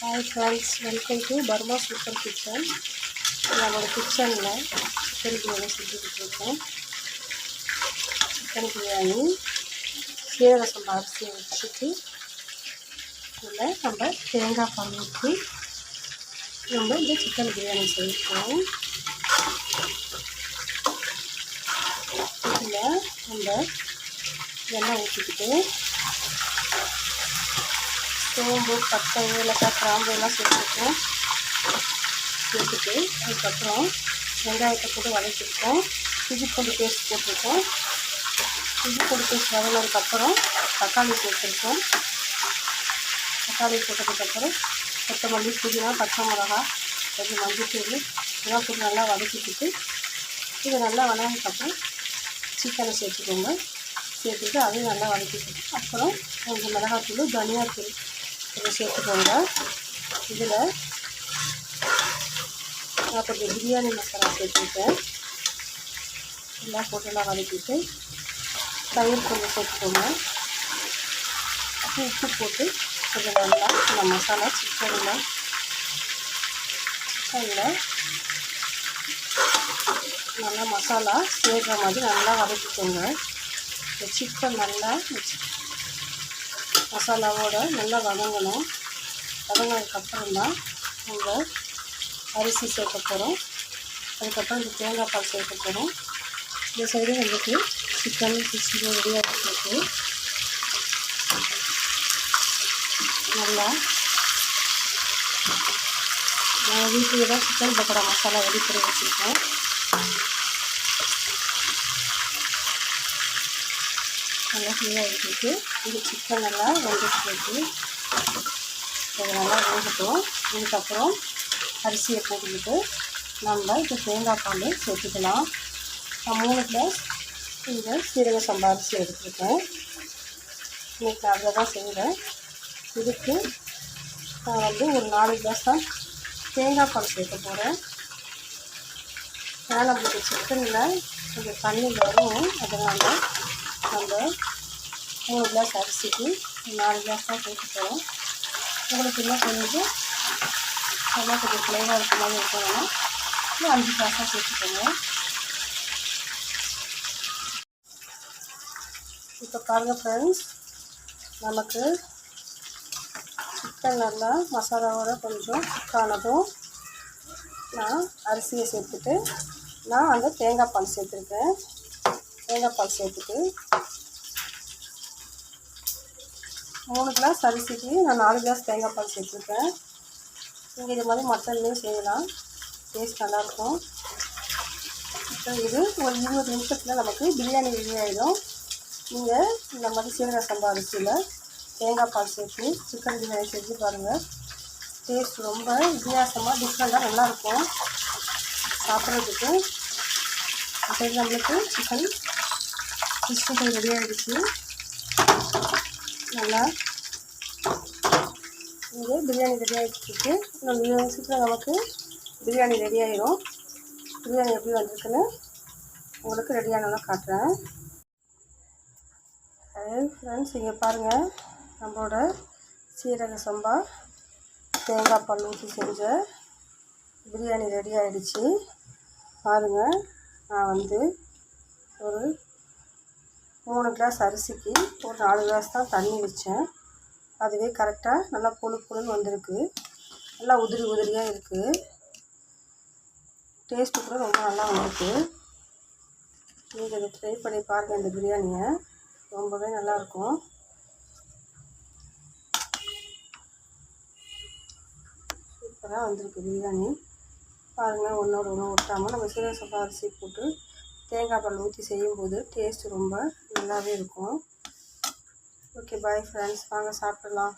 Hi friends, welcome to Burma Super Kitchen. நம்மளோட கிச்சனில் chicken biryani செஞ்சுக்கிட்டுருக்கோம். Chicken biryani சீரக சம்பா அரிசியை வச்சுட்டு இதில் நம்ம தேங்காய் பால் ஊற்றி நம்ம இந்த சிக்கன் பிரியாணி செய்வோம். இதில் நம்ம எண்ணெய் ஊற்றிக்கிட்டு சோம்பு பட்டை ஏலக்காய் கிராம்பு எல்லாம் சேர்த்துட்டு அதுக்கப்புறம் வெங்காயத்தை போட்டு வதக்கிருக்கோம். இஞ்சி பூண்டு பேஸ்ட் போட்டிருக்கோம். இஞ்சி பூண்டு பேஸ்ட் வதங்கினதுக்கப்புறம் தக்காளி சேர்த்துருக்கோம். தக்காளி போட்டதுக்கப்புறம் கொத்தமல்லி புதினா பச்சை மிளகா கொஞ்சம் மஞ்சள்தூள் இதெல்லாம் போட்டு நல்லா வதக்கிக்கிட்டு இது நல்லா வதங்கினதுக்கப்புறம் சிக்கனை சேர்த்துக்கோங்க. சேர்த்துட்டு அதையும் நல்லா வதக்கிக்கிட்டு அப்புறம் கொஞ்சம் மிளகாத்தூள் தனியாத்தூள் இதை சேர்த்துக்கோங்க. இதில் நான் கொஞ்சம் பிரியாணி மசாலா சேர்த்துருக்கேன். எல்லாம் போட்டுலாம் வதக்கிட்டு தயிர் கொஞ்சம் சேர்த்துக்கோங்க. உப்பு போட்டு கொஞ்சம் நல்லா இந்த மசாலா சிக்கனில் நல்லா மசாலா சேர்கிற மாதிரி நல்லா வதக்கிக்கோங்க. இந்த சிக்கன் நல்லா மசாலாவோடு நல்லா வதங்கணும். வதங்கினதுக்கப்புறம் தான் நம்ம அரிசி சேர்க்க போகிறோம். அதுக்கப்புறம் இந்த தேங்காய் பால் சேர்க்க போகிறோம். இந்த சைடு நம்மளுக்கு சிக்கன் 60 ரெடியாக இருக்குது. நல்லா நான் வீட்டில் தான் சிக்கன் பக்கோடா மசாலா ரெடி பண்ணி வச்சுருக்கேன். நல்லா ஃப்ரீயாக எடுத்துட்டு இந்த சிக்கன் நல்லா வெந்துட்டு இது நல்லா வேகட்டும். இதுக்கப்புறம் அரிசியை போட்டுக்கிட்டு நம்ம இந்த தேங்காய் பால் சேர்த்துக்கலாம். நான் 3 கிளாஸ் இந்த சீரக சம்பா அரிசி எடுத்துருக்கேன். இன்றைக்கி நான் அதில் தான் செய்கிறேன். இதுக்கு நான் ஒரு 4 கிளாஸ் தான் தேங்காய் பால் சேர்க்க போகிறேன். ஏன்னா நம்மளுக்கு சிக்கனில் கொஞ்சம் தண்ணி வரும். அதனால் நம்ம 3 கிளாஸ் அரிசிக்கு 4 கிளாஸ் தான் சேர்க்க போகிறோம். உங்களுக்கு இன்னும் கொஞ்சம் நல்லா கொஞ்சம் ஃப்ளேவராக இருக்க மாதிரி இருக்கணும்னா 5 கிளாஸாக சேர்த்துக்கோங்க. இப்போ பாருங்கள் ஃப்ரெண்ட்ஸ், நமக்கு சிக்கன் நல்லா மசாலாவோட கொஞ்சம் குக்கானதும் நான் அரிசியை சேர்த்துட்டு நான் அந்த தேங்காய் பால் சேர்த்துருக்கேன். தேங்காய் பால் சேர்த்துட்டு 3 கிளாஸ் அரிசிக்கு நான் 4 கிளாஸ் தேங்காய் பால் சேர்த்துருக்கேன். நீங்கள் இது மாதிரி மட்டன்லேயும் செய்யலாம், டேஸ்ட் நல்லாயிருக்கும். இப்போ இது ஒரு 20 நிமிஷத்தில் நமக்கு பிரியாணி ரெடி ஆகிடும். நீங்கள் இந்த மாதிரி சீரக சம்பா அரிசியில் தேங்காய் பால் சேர்த்து சிக்கன் பிரியாணி செஞ்சு பாருங்கள். டேஸ்ட் ரொம்ப வித்தியாசமாக டிஃப்ரெண்ட்டாக நல்லாயிருக்கும் சாப்பிட்றதுக்கு. அப்போ நம்மளுக்கு சிக்கன் 65 ரெடி ஆகிடுச்சு. நல்லா இங்கே பிரியாணி ரெடி ஆகிட்டுருக்கு. இன்னும் 20 நிமிஷத்தில் நமக்கு பிரியாணி ரெடி ஆகிடும். பிரியாணி எப்படி வந்திருக்குன்னு உங்களுக்கு ரெடியானதான் காட்டுறேன். ஃப்ரெண்ட்ஸ், இங்கே பாருங்கள், நம்மளோட சீரக சம்பா தேங்காய் பால் ஊற்றி செஞ்ச பிரியாணி ரெடி ஆகிடுச்சு. பாருங்கள், நான் ஒரு 3 கிளாஸ் அரிசிக்கு ஒரு 4 கிளாஸ் தான் தண்ணி வச்சேன். அதுவே கரெக்டாக நல்லா புழுன்னு வந்திருக்கு. நல்லா உதிரியாக இருக்குது. டேஸ்ட்டு கூட ரொம்ப நல்லா வந்திருக்கு. நீங்கள் இதை ட்ரை பண்ணி பாருங்கள். இந்த பிரியாணியை ரொம்பவே நல்லாயிருக்கும். சூப்பராக வந்திருக்கு பிரியாணி. பாருங்கள், ஒன்றோட ஒன்று ஒட்டாமல் நம்ம சீரக சம்பா அரிசி போட்டு தேங்காய் பால் ஊற்றி செய்யும்போது டேஸ்ட்டு ரொம்ப நல்லாவே இருக்கும். ஓகே, பாய் ஃப்ரெண்ட்ஸ், வாங்க சாப்பிடலாம்.